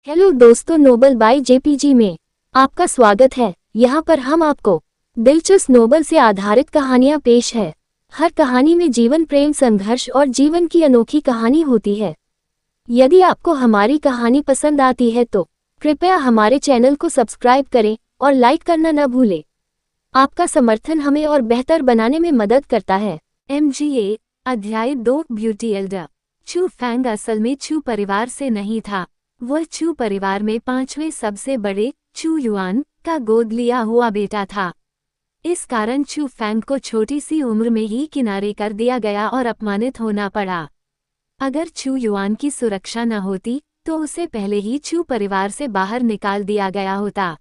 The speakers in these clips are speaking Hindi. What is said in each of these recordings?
हेलो दोस्तों, नोबल बाय जेपीजी में आपका स्वागत है। यहाँ पर हम आपको दिलचस्प नोबल से आधारित कहानियाँ पेश है। हर कहानी में जीवन, प्रेम, संघर्ष और जीवन की अनोखी कहानी होती है। यदि आपको हमारी कहानी पसंद आती है तो कृपया हमारे चैनल को सब्सक्राइब करें और लाइक करना न भूलें। आपका समर्थन हमें और बेहतर बनाने में मदद करता है। MGA अध्याय 2 ब्यूटी एल्डर। चू फैंग असल में चू परिवार से नहीं था। वह चू परिवार में 5वें सबसे बड़े चू युआन का गोद लिया हुआ बेटा था। इस कारण चू फैंग को छोटी सी उम्र में ही किनारे कर दिया गया और अपमानित होना पड़ा। अगर चू युआन की सुरक्षा न होती तो उसे पहले ही चू परिवार से बाहर निकाल दिया गया होता।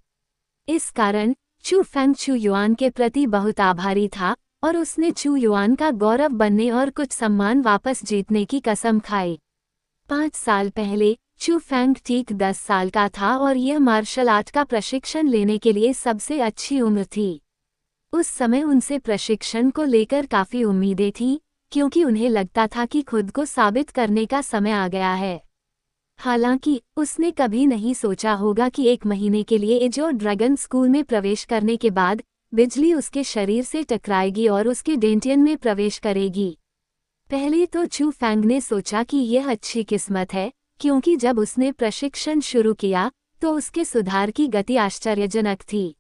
इस कारण चू फैंग चू युआन के प्रति बहुत आभारी था और उसने चू युआन का गौरव बनने और कुछ सम्मान वापस जीतने की कसम खाई। 5 साल पहले चू फैंग ठीक 10 साल का था और यह मार्शल आर्ट का प्रशिक्षण लेने के लिए सबसे अच्छी उम्र थी। उस समय उनसे प्रशिक्षण को लेकर काफ़ी उम्मीदें थीं, क्योंकि उन्हें लगता था कि खुद को साबित करने का समय आ गया है। हालांकि उसने कभी नहीं सोचा होगा कि 1 महीने के लिए एजो ड्रैगन स्कूल में प्रवेश करने के बाद बिजली उसके शरीर से टकराएगी और उसके डेंटियन में प्रवेश करेगी। पहले तो चू फैंग ने सोचा कि यह अच्छी किस्मत है, क्योंकि जब उसने प्रशिक्षण शुरू किया तो उसके सुधार की गति आश्चर्यजनक थी।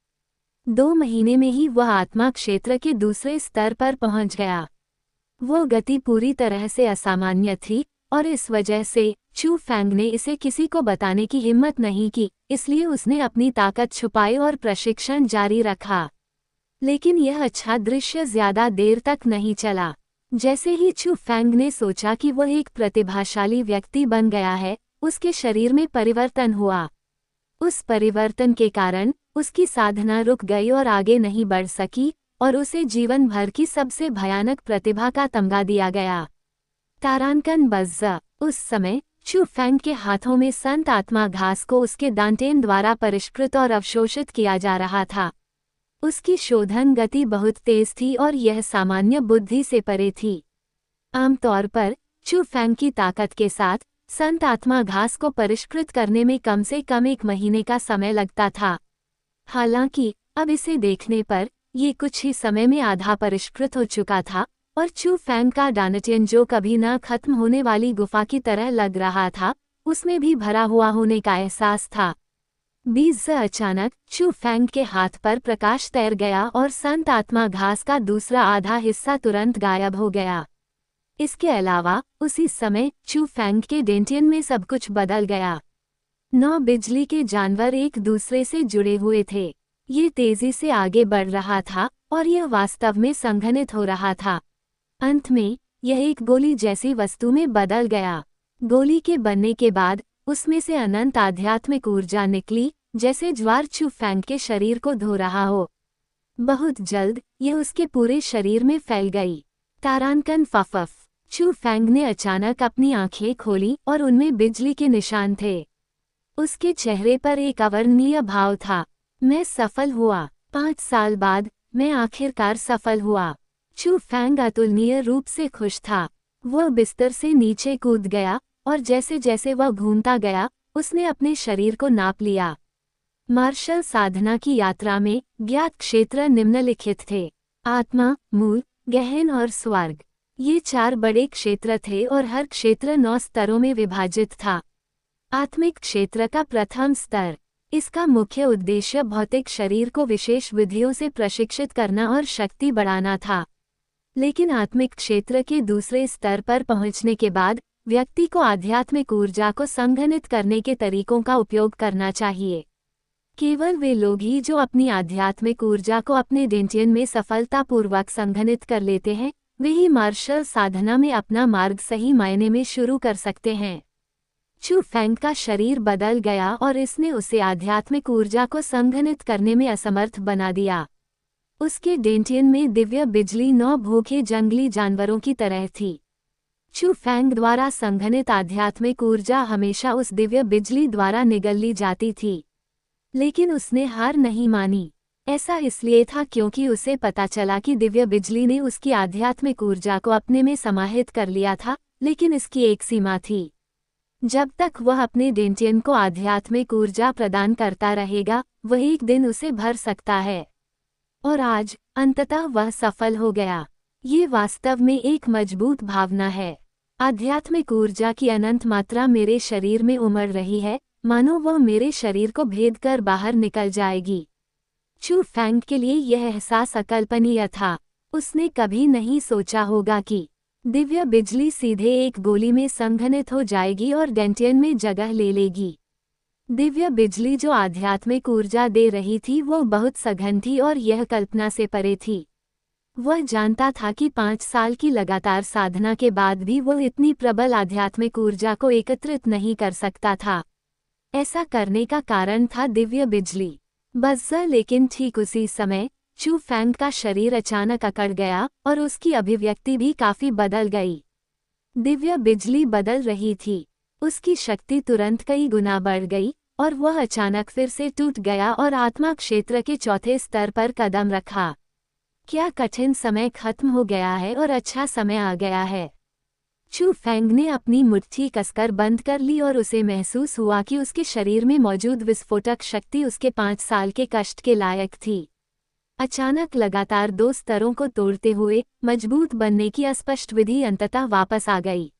2 महीने में ही वह आत्मा क्षेत्र के दूसरे स्तर पर पहुंच गया। वो गति पूरी तरह से असामान्य थी और इस वजह से चू फैंग ने इसे किसी को बताने की हिम्मत नहीं की, इसलिए उसने अपनी ताकत छुपाई और प्रशिक्षण जारी रखा। लेकिन यह अच्छा दृश्य ज्यादा देर तक नहीं चला। जैसे ही चू फैंग ने सोचा कि वह एक प्रतिभाशाली व्यक्ति बन गया है, उसके शरीर में परिवर्तन हुआ। उस परिवर्तन के कारण उसकी साधना रुक गई और आगे नहीं बढ़ सकी और उसे जीवन भर की सबसे भयानक प्रतिभा का तमगा दिया गया। तारांकन बज़्ज़ा। उस समय चू फैंग के हाथों में संत आत्मा घास को उसके दांतेन द्वारा परिष्कृत और अवशोषित किया जा रहा था। उसकी शोधन गति बहुत तेज थी और यह सामान्य बुद्धि से परे थी। आमतौर पर चू फैंग की ताकत के साथ संत आत्मा घास को परिष्कृत करने में कम से कम 1 महीने का समय लगता था। हालांकि अब इसे देखने पर ये कुछ ही समय में आधा परिष्कृत हो चुका था और चू फैंग का डांटियन, जो कभी न खत्म होने वाली गुफा की तरह लग रहा था, उसमें भी भरा हुआ होने का एहसास था। अचानक चू फैंग के हाथ पर प्रकाश तैर गया और संत आत्मा घास का दूसरा आधा हिस्सा तुरंत गायब हो गया। इसके अलावा उसी समय चू फैंग के डेंटियन में सब कुछ बदल गया। 9 बिजली के जानवर एक दूसरे से जुड़े हुए थे। ये तेजी से आगे बढ़ रहा था और यह वास्तव में संघनित हो रहा था। अंत में यह एक गोली जैसी वस्तु में बदल गया। गोली के बनने के बाद उसमें से अनंत आध्यात्मिक ऊर्जा निकली, जैसे ज्वार चू फैंग के शरीर को धो रहा हो। बहुत जल्द यह उसके पूरे शरीर में फैल गई। तारांकन फफफ। चू फैंग ने अचानक अपनी आंखें खोली और उनमें बिजली के निशान थे। उसके चेहरे पर एक अवर्णनीय भाव था। मैं सफल हुआ। 5 साल बाद मैं आखिरकार सफल हुआ। चू फैंग अतुलनीय रूप से खुश था। वह बिस्तर से नीचे कूद गया और जैसे जैसे वह घूमता गया उसने अपने शरीर को नाप लिया। मार्शल साधना की यात्रा में ज्ञात क्षेत्र निम्नलिखित थे: आत्मा, मूल, गहन और स्वर्ग। ये 4 बड़े क्षेत्र थे और हर क्षेत्र 9 स्तरों में विभाजित था। आत्मिक क्षेत्र का प्रथम स्तर। इसका मुख्य उद्देश्य भौतिक शरीर को विशेष विधियों से प्रशिक्षित करना और शक्ति बढ़ाना था। लेकिन आत्मिक क्षेत्र के दूसरे स्तर पर पहुंचने के बाद व्यक्ति को आध्यात्मिक ऊर्जा को संघनित करने के तरीकों का उपयोग करना चाहिए। केवल वे लोग ही जो अपनी आध्यात्मिक ऊर्जा को अपने डेंटियन में सफलतापूर्वक संघनित कर लेते हैं, वे ही मार्शल साधना में अपना मार्ग सही मायने में शुरू कर सकते हैं। चू फैंग का शरीर बदल गया और इसने उसे आध्यात्मिक ऊर्जा को संघनित करने में असमर्थ बना दिया। उसके डेंटियन में दिव्य बिजली 9 भूखे जंगली जानवरों की तरह थी। चू फैंग द्वारा संघनित आध्यात्मिक ऊर्जा हमेशा उस दिव्य बिजली द्वारा निगल ली जाती थी। लेकिन उसने हार नहीं मानी। ऐसा इसलिए था क्योंकि उसे पता चला कि दिव्य बिजली ने उसकी आध्यात्मिक ऊर्जा को अपने में समाहित कर लिया था, लेकिन इसकी एक सीमा थी। जब तक वह अपने डेंटियन को आध्यात्मिक ऊर्जा प्रदान करता रहेगा, वह एक दिन उसे भर सकता है। और आज अंततः वह सफल हो गया। ये वास्तव में एक मजबूत भावना है। आध्यात्मिक ऊर्जा की अनंत मात्रा मेरे शरीर में उमड़ रही है, मानो वह मेरे शरीर को भेद कर बाहर निकल जाएगी। चू फैंग के लिए यह एहसास अकल्पनीय था। उसने कभी नहीं सोचा होगा कि दिव्य बिजली सीधे एक गोली में संघनित हो जाएगी और डेंटियन में जगह ले लेगी। दिव्य बिजली जो आध्यात्मिक ऊर्जा दे रही थी वो बहुत सघन थी और यह कल्पना से परे थी। वह जानता था कि 5 साल की लगातार साधना के बाद भी वो इतनी प्रबल आध्यात्मिक ऊर्जा को एकत्रित नहीं कर सकता था। ऐसा करने का कारण था दिव्य बिजली। बज़्ज़र लेकिन ठीक उसी समय चू फैंग का शरीर अचानक अकड़ गया और उसकी अभिव्यक्ति भी काफी बदल गई। दिव्य बिजली बदल रही थी। उसकी शक्ति तुरंत कई गुना बढ़ गई और वह अचानक फिर से टूट गया और आत्मा क्षेत्र के चौथे स्तर पर कदम रखा। क्या कठिन समय खत्म हो गया है और अच्छा समय आ गया है। चू फैंग ने अपनी मुट्ठी कसकर बंद कर ली और उसे महसूस हुआ कि उसके शरीर में मौजूद विस्फोटक शक्ति उसके 5 साल के कष्ट के लायक थी। अचानक लगातार 2 स्तरों को तोड़ते हुए मजबूत बनने की अस्पष्ट विधि अंततः वापस आ गई।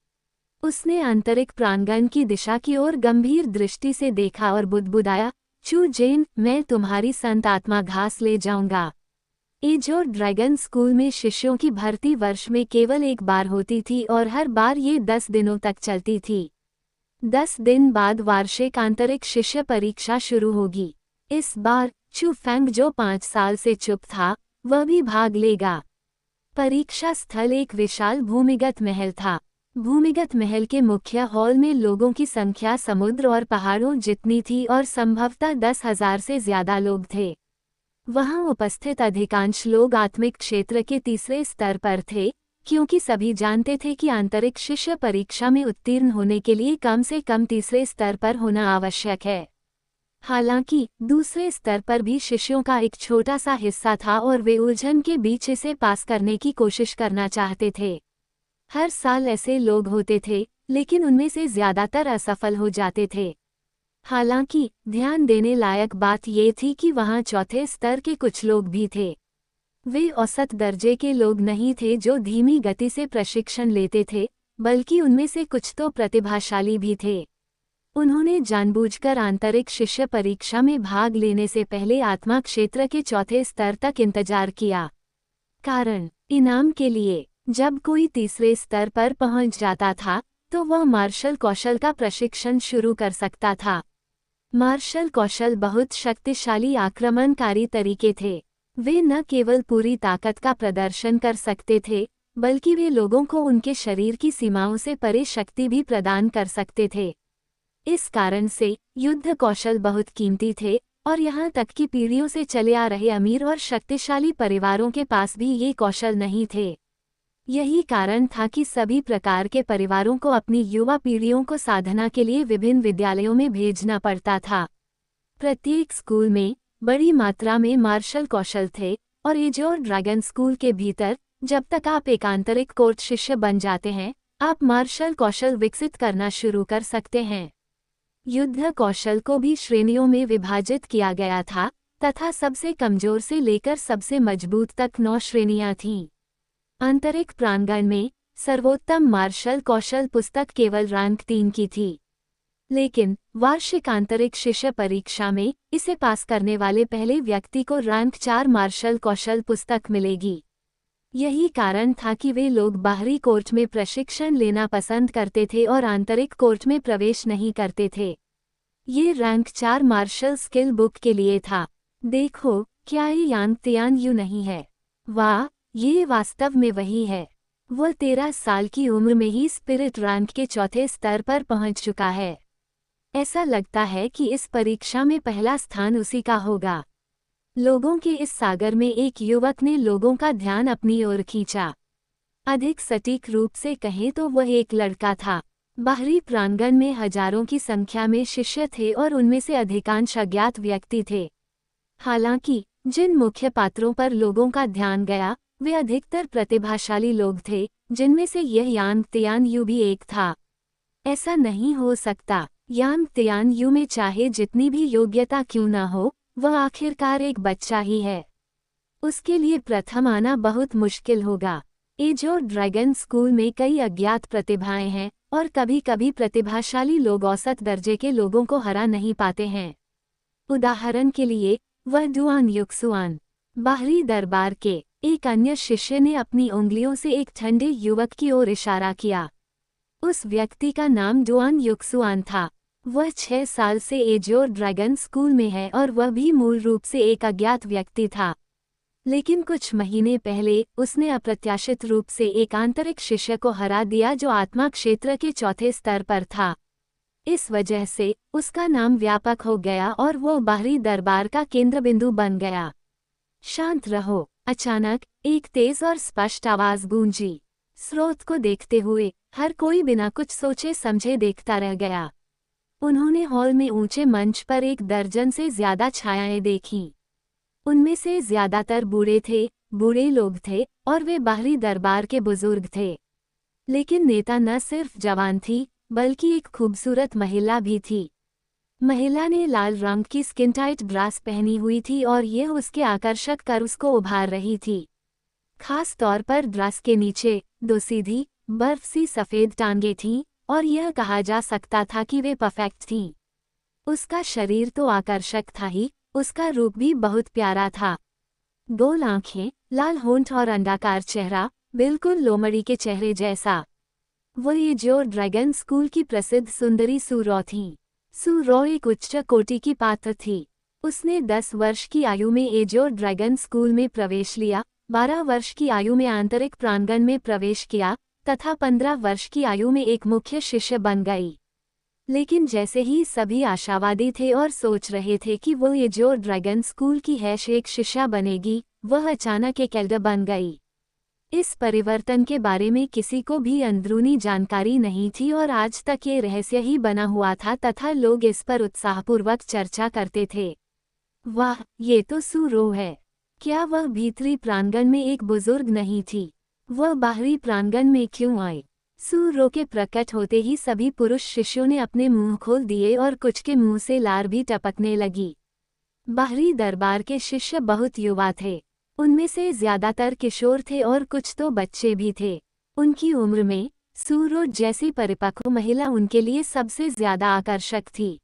उसने आंतरिक प्रांगण की दिशा की ओर गंभीर दृष्टि से देखा और बुदबुदाया, चू जेन, मैं तुम्हारी संत आत्मा घास ले जाऊंगा। एजोर ड्रैगन स्कूल में शिष्यों की भर्ती वर्ष में केवल एक बार होती थी और हर बार ये 10 दिनों तक चलती थी। 10 दिन बाद वार्षिक आंतरिक शिष्य परीक्षा शुरू होगी। इस बार चू फैंग जो 5 साल से चुप था, वह भी भाग लेगा। परीक्षा स्थल एक विशाल भूमिगत महल था। भूमिगत महल के मुख्य हॉल में लोगों की संख्या समुद्र और पहाड़ों जितनी थी और संभवतः 10,000 से ज्यादा लोग थे। वहां उपस्थित अधिकांश लोग आत्मिक क्षेत्र के तीसरे स्तर पर थे, क्योंकि सभी जानते थे कि आंतरिक शिष्य परीक्षा में उत्तीर्ण होने के लिए कम से कम तीसरे स्तर पर होना आवश्यक है। हालांकि दूसरे स्तर पर भी शिष्यों का एक छोटा सा हिस्सा था और वे उलझन के बीच इसे पास करने की कोशिश करना चाहते थे। हर साल ऐसे लोग होते थे, लेकिन उनमें से ज्यादातर असफल हो जाते थे। हालांकि ध्यान देने लायक बात ये थी कि वहां चौथे स्तर के कुछ लोग भी थे। वे औसत दर्जे के लोग नहीं थे जो धीमी गति से प्रशिक्षण लेते थे, बल्कि उनमें से कुछ तो प्रतिभाशाली भी थे। उन्होंने जानबूझकर आंतरिक शिष्य परीक्षा में भाग लेने से पहले आत्मा क्षेत्र के चौथे स्तर तक इंतजार किया। कारण, इनाम के लिए जब कोई तीसरे स्तर पर पहुंच जाता था, तो वह मार्शल कौशल का प्रशिक्षण शुरू कर सकता था। मार्शल कौशल बहुत शक्तिशाली आक्रमणकारी तरीके थे। वे न केवल पूरी ताकत का प्रदर्शन कर सकते थे, बल्कि वे लोगों को उनके शरीर की सीमाओं से परे शक्ति भी प्रदान कर सकते थे। इस कारण से युद्ध कौशल बहुत कीमती थे और यहाँ तक कि पीढ़ियों से चले आ रहे अमीर और शक्तिशाली परिवारों के पास भी ये कौशल नहीं थे। यही कारण था कि सभी प्रकार के परिवारों को अपनी युवा पीढ़ियों को साधना के लिए विभिन्न विद्यालयों में भेजना पड़ता था। प्रत्येक स्कूल में बड़ी मात्रा में मार्शल कौशल थे और एजोर ड्रैगन स्कूल के भीतर, जब तक आप एक आंतरिक कोर्ट शिष्य बन जाते हैं, आप मार्शल कौशल विकसित करना शुरू कर सकते हैं। युद्ध कौशल को भी श्रेणियों में विभाजित किया गया था तथा सबसे कमजोर से लेकर सबसे मजबूत तक 9 श्रेणियां थीं। आंतरिक प्रांगण में सर्वोत्तम मार्शल कौशल पुस्तक केवल रैंक 3 की थी, लेकिन वार्षिक आंतरिक शिष्य परीक्षा में इसे पास करने वाले पहले व्यक्ति को रैंक 4 मार्शल कौशल पुस्तक मिलेगी। यही कारण था कि वे लोग बाहरी कोर्ट में प्रशिक्षण लेना पसंद करते थे और आंतरिक कोर्ट में प्रवेश नहीं करते थे। ये रैंक 4 मार्शल स्किल बुक के लिए था। देखो, क्या ये यांग तियान यू नहीं है? वाह, ये वास्तव में वही है। वह 13 साल की उम्र में ही स्पिरिट रैंक के चौथे स्तर पर पहुंच चुका है। ऐसा लगता है कि इस परीक्षा में पहला स्थान उसी का होगा। लोगों के इस सागर में एक युवक ने लोगों का ध्यान अपनी ओर खींचा। अधिक सटीक रूप से कहें तो वह एक लड़का था। बाहरी प्रांगण में हजारों की संख्या में शिष्य थे और उनमें से अधिकांश अज्ञात व्यक्ति थे। हालांकि जिन मुख्य पात्रों पर लोगों का ध्यान गया, वे अधिकतर प्रतिभाशाली लोग थे, जिनमें से यह यांग तियान यू भी एक था। ऐसा नहीं हो सकता। यांग त्यान यू में चाहे जितनी भी योग्यता क्यों न हो, वह आखिरकार एक बच्चा ही है। उसके लिए प्रथम आना बहुत मुश्किल होगा। एजोर ड्रैगन स्कूल में कई अज्ञात प्रतिभाएं हैं और कभी कभी प्रतिभाशाली लोग औसत दर्जे के लोगों को हरा नहीं पाते हैं। उदाहरण के लिए, वह डुआन युक्सुआन। बाहरी दरबार के एक अन्य शिष्य ने अपनी उंगलियों से एक ठंडे युवक की ओर इशारा किया। उस व्यक्ति का नाम डुआन युक्सुआन था। वह 6 साल से एजोर ड्रैगन स्कूल में है और वह भी मूल रूप से एक अज्ञात व्यक्ति था। लेकिन कुछ महीने पहले उसने अप्रत्याशित रूप से एक आंतरिक शिष्य को हरा दिया जो आत्मा क्षेत्र के चौथे स्तर पर था। इस वजह से उसका नाम व्यापक हो गया और वो बाहरी दरबार का केंद्र बिंदु बन गया। शांत रहो। अचानक एक तेज और स्पष्ट आवाज गूंजी। स्रोत को देखते हुए हर कोई बिना कुछ सोचे समझे देखता रह गया। उन्होंने हॉल में ऊंचे मंच पर एक दर्जन से ज्यादा छायाएं देखीं। उनमें से ज्यादातर बूढ़े लोग थे और वे बाहरी दरबार के बुजुर्ग थे। लेकिन नेता न सिर्फ जवान थी, बल्कि एक खूबसूरत महिला भी थी। महिला ने लाल रंग की स्किन टाइट ड्रेस पहनी हुई थी और यह उसके आकर्षक कर्व्स को उभार रही थी। खास तौर पर ड्रेस के नीचे 2 सीधी, बर्फ सी सफ़ेद टांगें थीं और यह कहा जा सकता था कि वे परफेक्ट थीं। उसका शरीर तो आकर्षक था ही, उसका रूप भी बहुत प्यारा था। गोल आंखें, लाल होंठ और अंडाकार चेहरा, बिल्कुल लोमड़ी के चेहरे जैसा। वो एजोर ड्रैगन स्कूल की प्रसिद्ध सुंदरी सू रॉ थीं। सू रॉ एक उच्च कोटि की पात्र थी। उसने 10 वर्ष की आयु में एजोर ड्रैगन स्कूल में प्रवेश लिया, 12 वर्ष की आयु में आंतरिक प्रांगण में प्रवेश किया तथा 15 वर्ष की आयु में एक मुख्य शिष्य बन गई। लेकिन जैसे ही सभी आशावादी थे और सोच रहे थे कि वो एजोर ड्रैगन स्कूल की एक शिष्या बनेगी, वह अचानक एक एल्डर बन गई। इस परिवर्तन के बारे में किसी को भी अंदरूनी जानकारी नहीं थी और आज तक ये रहस्य ही बना हुआ था तथा लोग इस पर उत्साहपूर्वक चर्चा करते थे। वाह, ये तो सू रॉ है। क्या वह भीतरी प्रांगण में एक बुजुर्ग नहीं थी? वह बाहरी प्रांगण में क्यों आई? सू रॉ के प्रकट होते ही सभी पुरुष शिष्यों ने अपने मुंह खोल दिए और कुछ के मुंह से लार भी टपकने लगी। बाहरी दरबार के शिष्य बहुत युवा थे। उनमें से ज्यादातर किशोर थे और कुछ तो बच्चे भी थे। उनकी उम्र में सू रॉ जैसी परिपक्व महिला उनके लिए सबसे ज्यादा आकर्षक थी।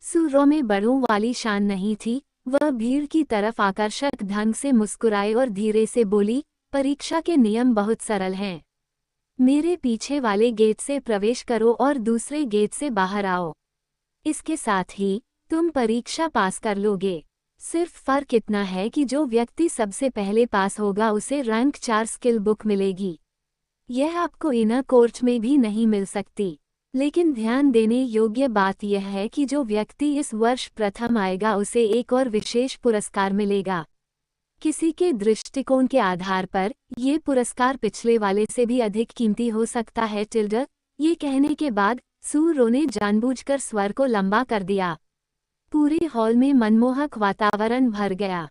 सू रॉ में बड़ों वाली शान नहीं थी। वह भीड़ की तरफ आकर्षक ढंग से मुस्कुराए और धीरे से बोली, परीक्षा के नियम बहुत सरल हैं। मेरे पीछे वाले गेट से प्रवेश करो और दूसरे गेट से बाहर आओ। इसके साथ ही तुम परीक्षा पास कर लोगे। सिर्फ फर्क इतना है कि जो व्यक्ति सबसे पहले पास होगा उसे रैंक 4 स्किल बुक मिलेगी। यह आपको इनर कोर्ट में भी नहीं मिल सकती। लेकिन ध्यान देने योग्य बात यह है कि जो व्यक्ति इस वर्ष प्रथम आएगा उसे एक और विशेष पुरस्कार मिलेगा। किसी के दृष्टिकोण के आधार पर ये पुरस्कार पिछले वाले से भी अधिक कीमती हो सकता है। टिल्डर, ये कहने के बाद सू रॉ ने जानबूझकर स्वर को लंबा कर दिया। पूरे हॉल में मनमोहक वातावरण भर गया।